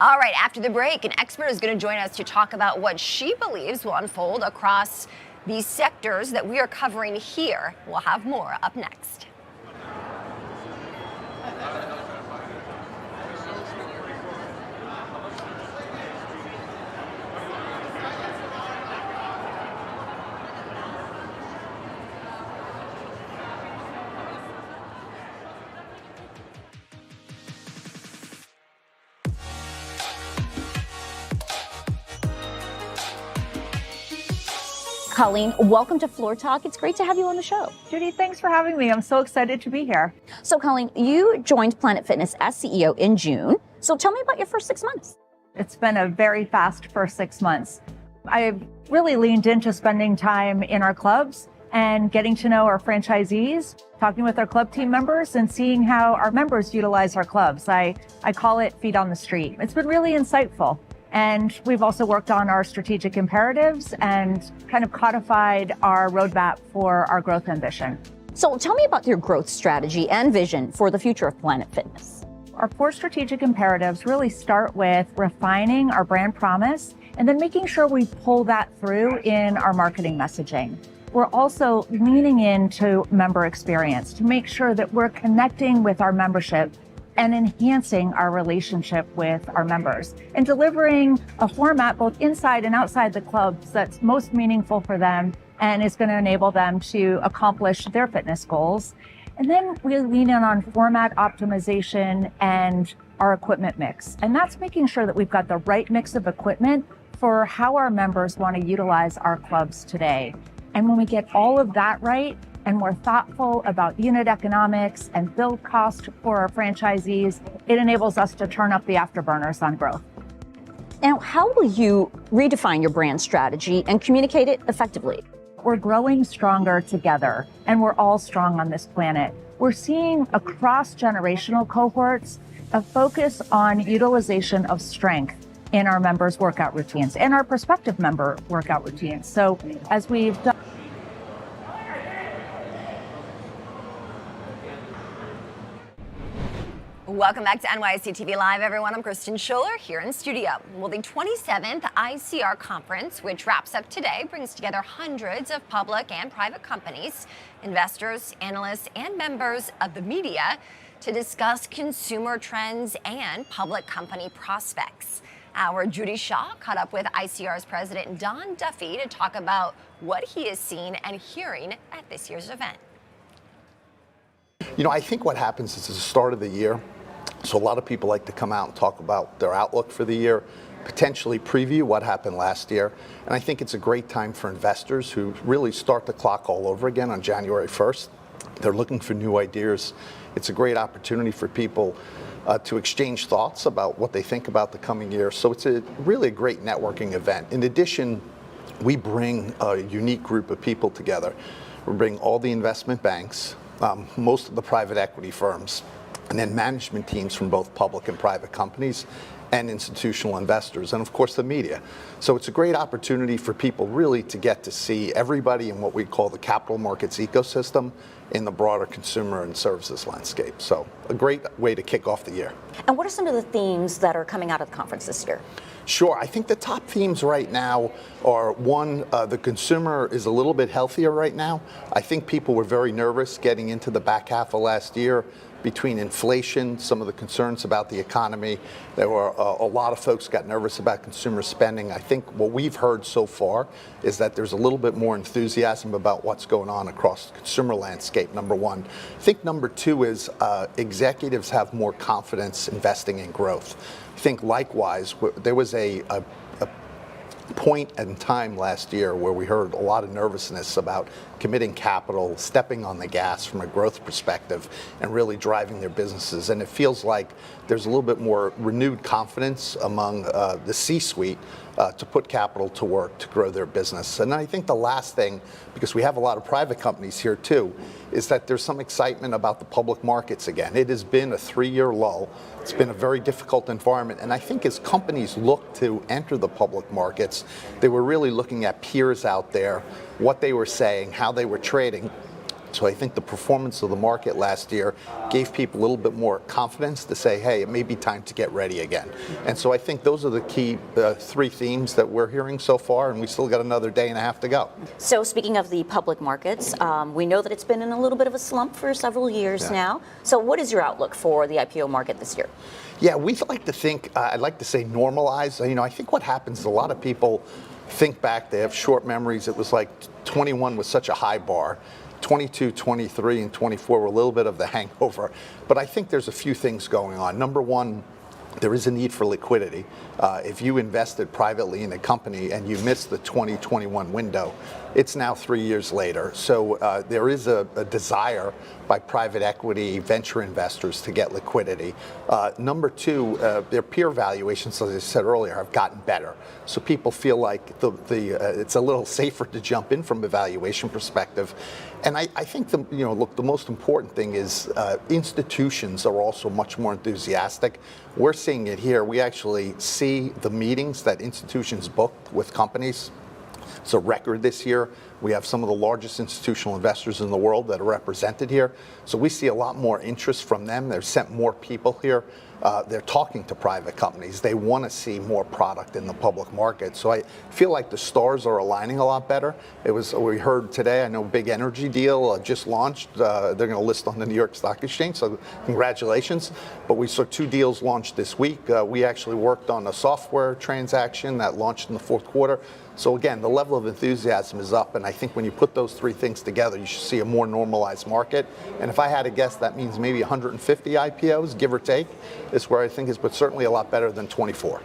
All right, after the break, an expert is going to join us to talk about what she believes will unfold across these sectors that we are covering here. We'll have more up next.
Colleen, welcome to Floor Talk. It's great to have you on the show.
Judy, thanks for having me. I'm so excited to be here.
So, Colleen, you joined Planet Fitness as CEO in June. So tell me about your first 6 months.
It's been a very fast first 6 months. I've really leaned into spending time in our clubs and getting to know our franchisees, talking with our club team members and seeing how our members utilize our clubs. I call it feet on the street. It's been really insightful. And we've also worked on our strategic imperatives and kind of codified our roadmap for our growth ambition.
So tell me about your growth strategy and vision for the future of Planet Fitness.
Our 4 strategic imperatives really start with refining our brand promise and then making sure we pull that through in our marketing messaging. We're also leaning into member experience to make sure that we're connecting with our membership and enhancing our relationship with our members and delivering a format both inside and outside the clubs that's most meaningful for them and is going to enable them to accomplish their fitness goals. And then we lean in on format optimization and our equipment mix. And that's making sure that we've got the right mix of equipment for how our members want to utilize our clubs today. And when we get all of that right, and we're thoughtful about unit economics and build cost for our franchisees, it enables us to turn up the afterburners on growth.
Now, how will you redefine your brand strategy and communicate it effectively?
We're growing stronger together, and we're all strong on this planet. We're seeing across generational cohorts a focus on utilization of strength in our members' workout routines and our prospective member workout routines. So as we've done,
Welcome back to NYSE TV Live, everyone. I'm Kristen Scholler here in studio. Well, the 27th ICR conference, which wraps up today, brings together hundreds of public and private companies, investors, analysts, and members of the media to discuss consumer trends and public company prospects. Our Judy Shaw caught up with ICR's president Don Duffy to talk about what he is seeing and hearing at this year's event.
You know, I think what happens is it's the start of the year, so a lot of people like to come out and talk about their outlook for the year, potentially preview what happened last year, and I think it's a great time for investors who really start the clock all over again on January 1st. They're looking for new ideas. It's a great opportunity for people to exchange thoughts about what they think about the coming year, so it's really a great networking event. In addition, we bring a unique group of people together. We bring all the investment banks, most of the private equity firms, and then management teams from both public and private companies and institutional investors, and of course the media. So it's a great opportunity for people really to get to see everybody in what we call the capital markets ecosystem in the broader consumer and services landscape. So a great way to kick off the year.
And what are some of the themes that are coming out of the conference this year?
Sure. I think the top themes right now are, one, the consumer is a little bit healthier right now. I think people were very nervous getting into the back half of last year between inflation, some of the concerns about the economy. There were a lot of folks got nervous about consumer spending. I think what we've heard so far is that there's a little bit more enthusiasm about what's going on across the consumer landscape, number one. I think number two is executives have more confidence investing in growth. I think likewise, there was a point in time last year where we heard a lot of nervousness about committing capital, stepping on the gas from a growth perspective, and really driving their businesses. And it feels like there's a little bit more renewed confidence among the C-suite to put capital to work to grow their business. And I think the last thing, because we have a lot of private companies here too, is that there's some excitement about the public markets again. It has been a 3-year lull. It's been a very difficult environment. And I think as companies look to enter the public markets, they were really looking at peers out there, what they were saying, how they were trading. So I think the performance of the market last year gave people a little bit more confidence to say, hey, it may be time to get ready again. And so I think those are the key three themes that we're hearing so far, and we still got another day and a half to go.
So speaking of the public markets, we know that it's been in a little bit of a slump for several years now. So what is your outlook for the IPO market this year?
Yeah, we like to think, I'd like to say normalize. You know, I think what happens is a lot of people think back, they have short memories. It was like 21 was such a high bar. 22, 23, and 24 were a little bit of the hangover. But I think there's a few things going on. Number one, there is a need for liquidity. If you invested privately in a company and you missed the 2021 window, it's now 3 years later. So there is a desire by private equity venture investors to get liquidity. Number two, their peer valuations, as I said earlier, have gotten better. So people feel like it's a little safer to jump in from a valuation perspective. And I think the most important thing is institutions are also much more enthusiastic. We're seeing it here. We actually see the meetings that institutions book with companies. It's a record this year. We have some of the largest institutional investors in the world that are represented here. So we see a lot more interest from them. They've sent more people here. They're talking to private companies. They want to see more product in the public market. So I feel like the stars are aligning a lot better. We heard today, I know a big energy deal just launched. They're going to list on the New York Stock Exchange, so congratulations. But we saw 2 deals launched this week. We actually worked on a software transaction that launched in the 4th quarter. So again, the level of enthusiasm is up, and I think when you put those 3 things together, you should see a more normalized market. And if I had to guess, that means maybe 150 IPOs, give or take, is where I think is, but certainly a lot better than 24.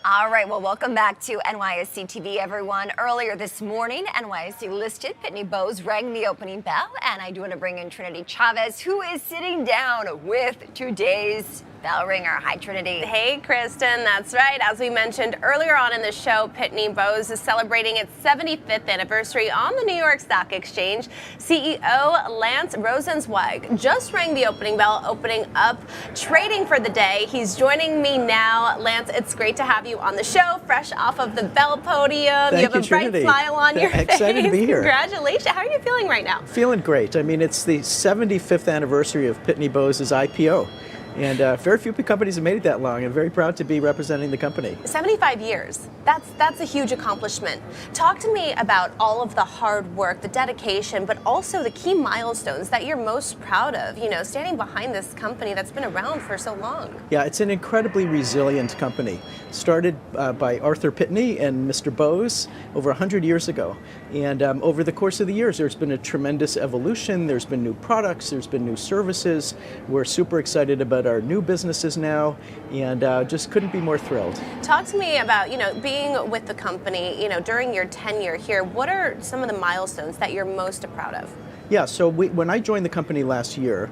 All right, well, welcome back to NYSE TV, everyone. Earlier this morning, NYSE listed Pitney Bowes rang the opening bell, and I do want to bring in Trinity Chavez, who is sitting down with today's bell ringer. Hi, Trinity.
Hey, Kristen. That's right. As we mentioned earlier on in the show, Pitney Bowes is celebrating its 75th anniversary on the New York Stock Exchange. CEO Lance Rosenzweig just rang the opening bell, opening up trading for the day. He's joining me now. Lance, it's great to have you you on the show, fresh off of the Bell podium.
Thank
you have a
you,
bright
Trinity.
smile on your face.
Excited to be here.
Congratulations. How are you feeling right now?
Feeling great. I mean, it's the 75th anniversary of Pitney Bowes' IPO. And very few companies have made it that long. I'm very proud to be representing the company.
75 years. That's a huge accomplishment. Talk to me about all of the hard work, the dedication, but also the key milestones that you're most proud of, you know, standing behind this company that's been around for so long.
Yeah, it's an incredibly resilient company. Started by Arthur Pitney and Mr. Bowes over 100 years ago. And over the course of the years, there's been a tremendous evolution. There's been new products, there's been new services. We're super excited about our new businesses now, and just couldn't be more thrilled.
Talk to me about, you know, being with the company, you know, during your tenure here. What are some of the milestones that you're most proud of?
Yeah, so when I joined the company last year,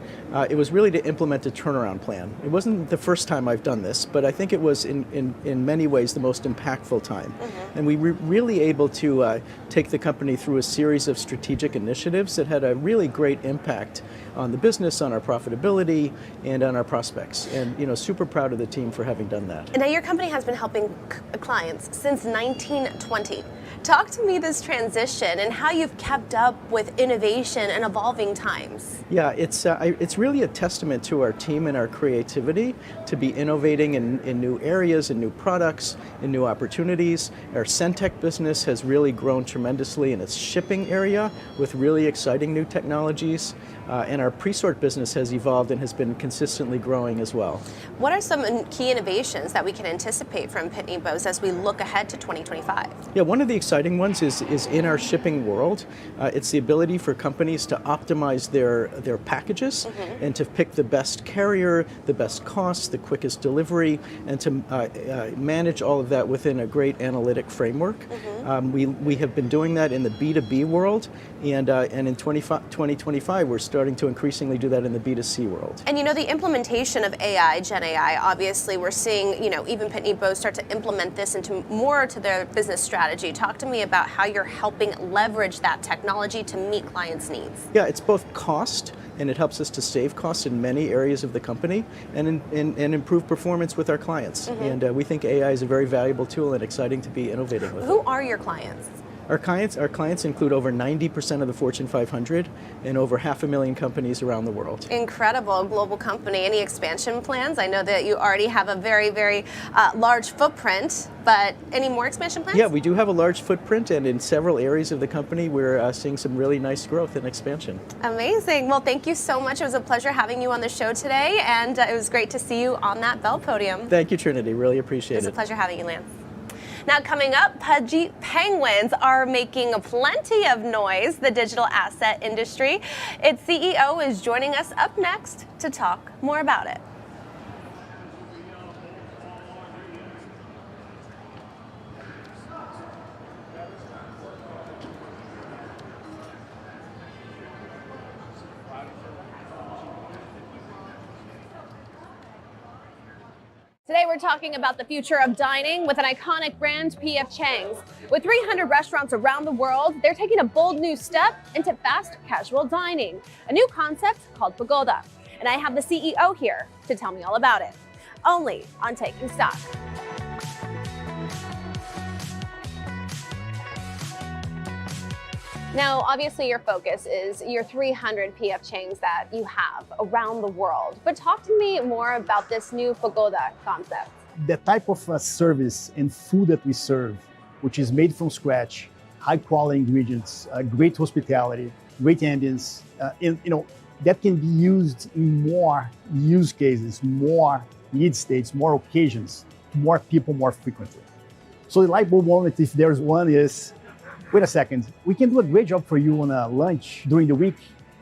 it was really to implement a turnaround plan. It wasn't the first time I've done this, but I think it was in many ways the most impactful time. And we were really able to take the company through a series of strategic initiatives that had a really great impact on the business, on our profitability, and on our prospects. And, you know, super proud of the team for having done that.
And now your company has been helping clients since 1920. Talk to me this transition and how you've kept up with innovation and evolving times.
Yeah, it's really a testament to our team and our creativity to be innovating in new areas, in new products, in new opportunities. Our Centec business has really grown tremendously in its shipping area with really exciting new technologies. And our pre-sort business has evolved and has been consistently growing as well.
What are some key innovations that we can anticipate from Pitney Bowes as we look ahead to 2025?
Yeah, one of the exciting ones is in our shipping world. It's the ability for companies to optimize their packages and to pick the best carrier, the best cost, the quickest delivery, and to manage all of that within a great analytic framework. We have been doing that in the B2B world, and in 2025 we're starting to increasingly do that in the B2C world.
And you know, the implementation of AI, Gen AI, obviously we're seeing, you know, even Pitney Bowes start to implement this into more to their business strategy. Talk to me about how you're helping leverage that technology to meet clients' needs.
Yeah, it's both cost, and it helps us to save costs in many areas of the company and improve performance with our clients. And we think AI is a very valuable tool and exciting to be innovating with.
Who are your clients?
Our clients include over 90% of the Fortune 500 and over 500,000 companies around the world.
Incredible global company. Any expansion plans? I know that you already have a very, very large footprint, but any more expansion plans?
Yeah, we do have a large footprint, and in several areas of the company, we're seeing some really nice growth and expansion.
Amazing. Well, thank you so much. It was a pleasure having you on the show today, and it was great to see you on that Bell podium.
Thank you, Trinity. Really appreciate it.
It was a pleasure having you, Lance. Now coming up, pudgy penguins are making plenty of noise, the digital asset industry. Its CEO is joining us up next to talk more about it. Today we're talking about the future of dining with an iconic brand, P.F. Chang's. With 300 restaurants around the world, they're taking a bold new step into fast casual dining, a new concept called Pagoda. And I have the CEO here to tell me all about it, only on Taking Stock. Now, obviously your focus is your 300 P.F. Chang's that you have around the world. But talk to me more about this new Pagoda concept.
The type of service and food that we serve, which is made from scratch, high quality ingredients, great hospitality, great ambience, that can be used in more use cases, more need states, more occasions, more people more frequently. So the light bulb moment, if there's one, is wait a second, we can do a great job for you on a lunch during the week.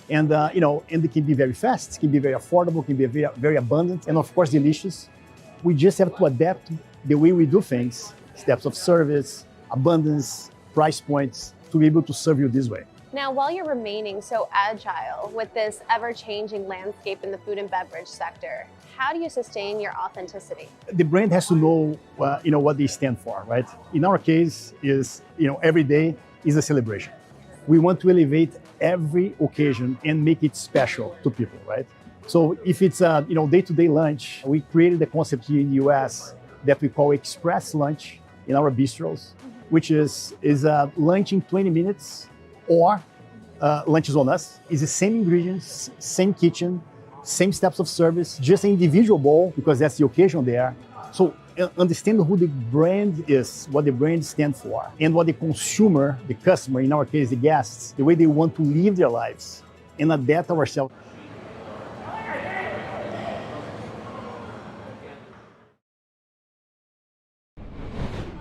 And, and it can be very fast, it can be very affordable, it can be very, very abundant, and of course, delicious. We just have to adapt the way we do things, steps of service, abundance, price points, to be able to serve you this way.
Now, while you're remaining so agile with this ever-changing landscape in the food and beverage sector, how do you sustain your authenticity?
The brand has to know, what they stand for, right? In our case, every day is a celebration. We want to elevate every occasion and make it special to people, right? So if it's day-to-day lunch, we created the concept here in the US that we call express lunch in our bistros, which is lunch in 20 minutes or lunch is on us. It's the same ingredients, same kitchen, same steps of service, just an individual bowl because that's the occasion there. So understand who the brand is, what the brand stands for, and what the consumer, the customer, in our case, the guests, the way they want to live their lives and adapt ourselves.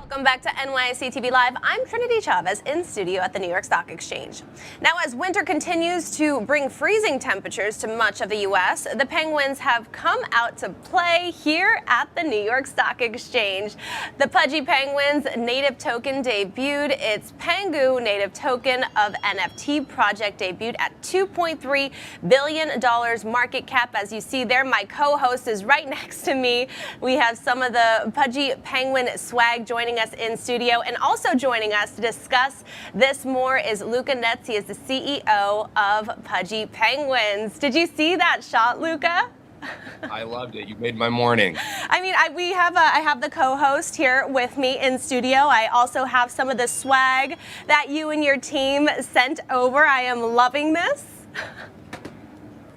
Welcome back to NYSE TV Live. I'm Trinity Chavez in studio at the New York Stock Exchange. Now, as winter continues to bring freezing temperatures to much of the U.S., the Penguins have come out to play here at the New York Stock Exchange. The Pudgy Penguins native token debuted. Its Pengu native token of NFT project debuted at $2.3 billion market cap. As you see there, my co-host is right next to me. We have some of the Pudgy Penguin swag joining us in studio, and also joining us to discuss this more is Luca Netz. He is the CEO of Pudgy Penguins. Did you see that shot, Luca?
I loved it. You made my morning.
I mean, I have the co-host here with me in studio. I also have some of the swag that you and your team sent over. I am loving this.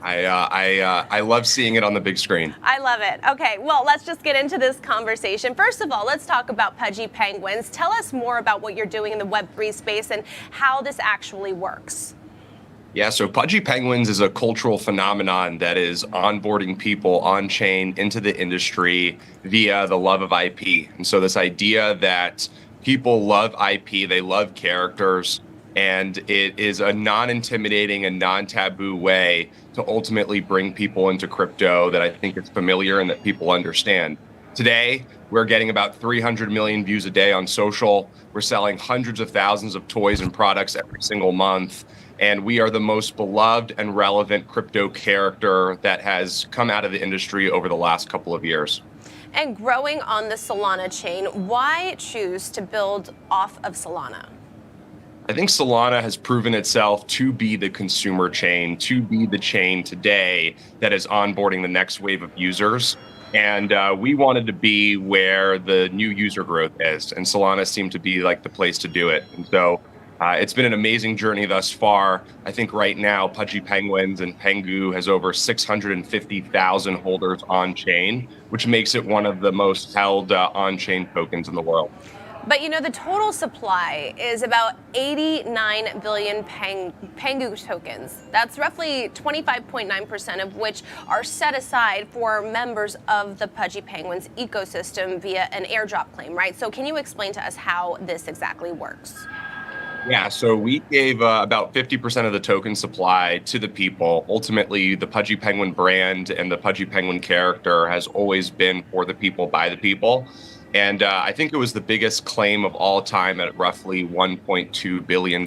I love seeing it on the big screen.
I love it. Okay, well, let's just get into this conversation. First of all, let's talk about Pudgy Penguins. Tell us more about what you're doing in the Web3 space and how this actually works.
Yeah, so Pudgy Penguins is a cultural phenomenon that is onboarding people on-chain into the industry via the love of IP. And so this idea that people love IP, they love characters, and it is a non-intimidating and non-taboo way to ultimately bring people into crypto that I think is familiar and that people understand. Today, we're getting about 300 million views a day on social. We're selling hundreds of thousands of toys and products every single month. And we are the most beloved and relevant crypto character that has come out of the industry over the last couple of years.
And growing on the Solana chain, why choose to build off of Solana?
I think Solana has proven itself to be the consumer chain, to be the chain today that is onboarding the next wave of users. And we wanted to be where the new user growth is. And Solana seemed to be like the place to do it. And so it's been an amazing journey thus far. I think right now, Pudgy Penguins and Pengu has over 650,000 holders on chain, which makes it one of the most held on-chain tokens in the world.
But you know, the total supply is about 89 billion Pengu tokens. That's roughly 25.9% of which are set aside for members of the Pudgy Penguins ecosystem via an airdrop claim, right? So can you explain to us how this exactly works?
Yeah, so we gave about 50% of the token supply to the people. Ultimately, the Pudgy Penguin brand and the Pudgy Penguin character has always been for the people, by the people. And I think it was the biggest claim of all time at roughly $1.2 billion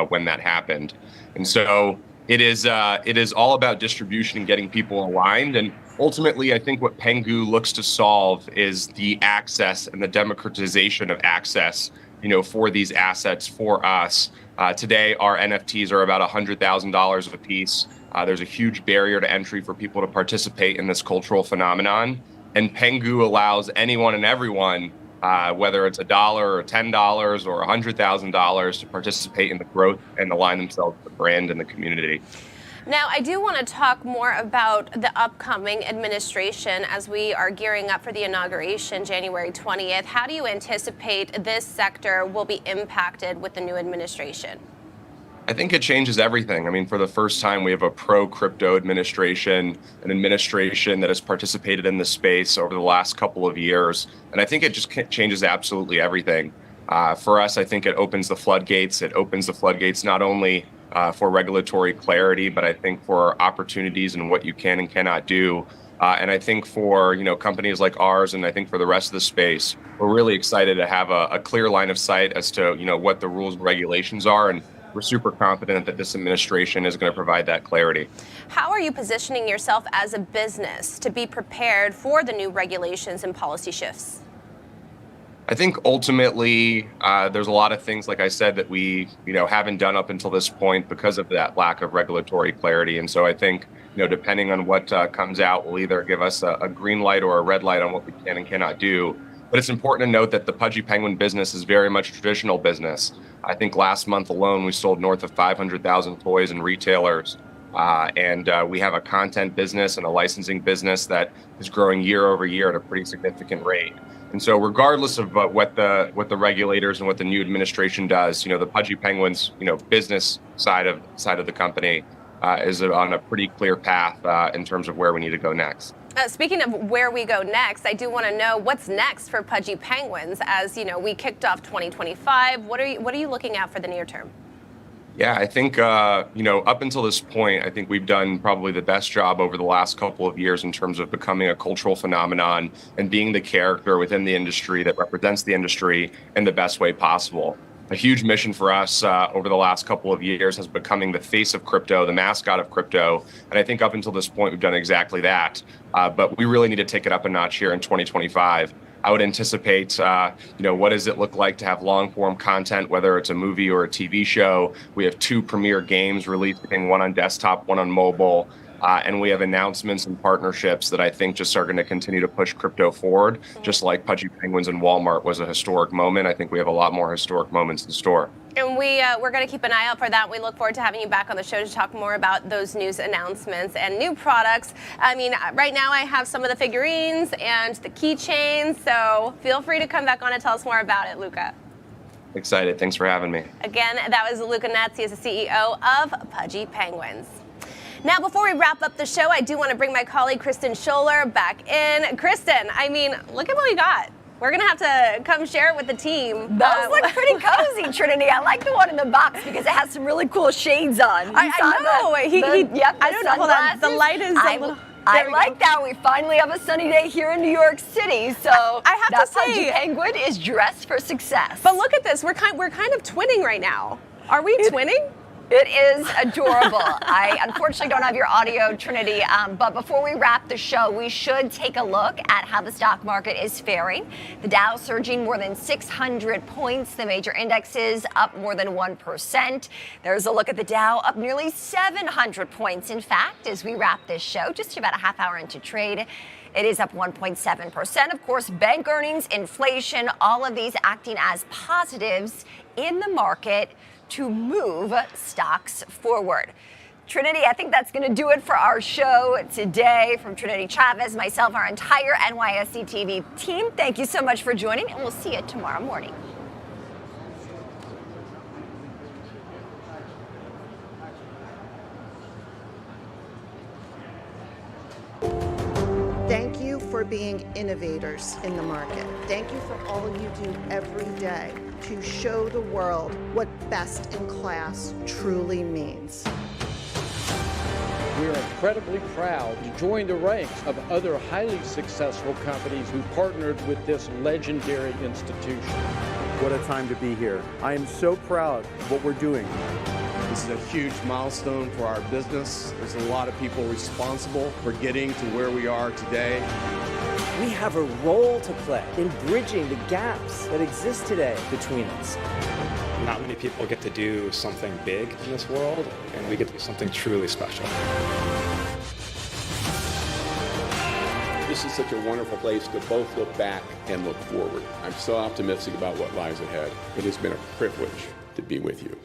when that happened. And so it is all about distribution and getting people aligned. And ultimately, I think what Pengu looks to solve is the access and the democratization of access, you know, for these assets for us. Today, our NFTs are about $100,000 a piece. There's a huge barrier to entry for people to participate in this cultural phenomenon. And Pengu allows anyone and everyone, whether it's $1 or $10 or $100,000, to participate in the growth and align themselves with the brand and the community.
Now, I do want to talk more about the upcoming administration as we are gearing up for the inauguration January 20th. How do you anticipate this sector will be impacted with the new administration?
I think it changes everything. I mean, for the first time, we have a pro-crypto administration, an administration that has participated in this space over the last couple of years. And I think it just changes absolutely everything. For us, I think it opens the floodgates. It opens the floodgates not only for regulatory clarity, but I think for opportunities and what you can and cannot do. And I think for, you know, companies like ours, and I think for the rest of the space, we're really excited to have a clear line of sight as to, you know, what the rules and regulations are. And we're super confident that this administration is going to provide that clarity.
How are you positioning yourself as a business to be prepared for the new regulations and policy shifts?
I think ultimately there's a lot of things, like I said, that we haven't done up until this point because of that lack of regulatory clarity. And so I think depending on what comes out, will either give us a green light or a red light on what we can and cannot do. But it's important to note that the Pudgy Penguin business is very much traditional business. I think last month alone, we sold north of 500,000 toys in retailers. And we have a content business and a licensing business that is growing year over year at a pretty significant rate. And so regardless of what the regulators and what the new administration does, the Pudgy Penguins, business side of the company is on a pretty clear path in terms of where we need to go next.
Speaking of where we go next, I do want to know what's next for Pudgy Penguins. As we kicked off 2025. What are you looking at for the near term?
Yeah, I think, up until this point, I think we've done probably the best job over the last couple of years in terms of becoming a cultural phenomenon and being the character within the industry that represents the industry in the best way possible. A huge mission for us over the last couple of years has becoming the face of crypto, the mascot of crypto. And I think up until this point, we've done exactly that. But we really need to take it up a notch here in 2025. I would anticipate, what does it look like to have long form content, whether it's a movie or a TV show. We have 2 premier games releasing, one on desktop, one on mobile. And we have announcements and partnerships that I think just are going to continue to push crypto forward. Just like Pudgy Penguins and Walmart was a historic moment, I think we have a lot more historic moments in store.
And we're going to keep an eye out for that. We look forward to having you back on the show to talk more about those news announcements and new products. I mean, right now I have some of the figurines and the keychains, so feel free to come back on and tell us more about it, Luca.
Excited. Thanks for having me.
Again, that was Luca Netzi, is the CEO of Pudgy Penguins. Now, before we wrap up the show, I do want to bring my colleague Kristen Scholler back in. Kristen, I mean, look at what we got. We're going to have to come share it with the team.
Those look pretty cozy, Trinity. I like the one in the box because it has some really cool shades on.
I know.
Yep,
I don't know. Hold on. The light is a little...
I like that. We finally have a sunny day here in New York City. So
I have to say,
Pudgy Penguin is dressed for success.
But look at this. We're kind of twinning right now. Are we twinning?
It is adorable. I unfortunately don't have your audio, Trinity, but before we wrap the show, we should take a look at how the stock market is faring. The Dow surging more than 600 points. The major indexes up more than 1%. There's a look at the Dow up nearly 700 points. In fact, as we wrap this show, just about a half hour into trade, it is up 1.7%. Of course, bank earnings, inflation, all of these acting as positives in the market to move stocks forward. Trinity, I think that's going to do it for our show today. From Trinity Chavez, myself, our entire NYSE TV team, thank you so much for joining, and we'll see you tomorrow morning.
Thank you for being innovators in the market. Thank you for all you do every day to show the world what best in class truly means.
We are incredibly proud to join the ranks of other highly successful companies who partnered with this legendary institution.
What a time to be here. I am so proud of what we're doing.
This is a huge milestone for our business. There's a lot of people responsible for getting to where we are today.
We have a role to play in bridging the gaps that exist today between us.
Not many people get to do something big in this world, and we get to do something truly special.
This is such a wonderful place to both look back and look forward. I'm so optimistic about what lies ahead. It has been a privilege to be with you.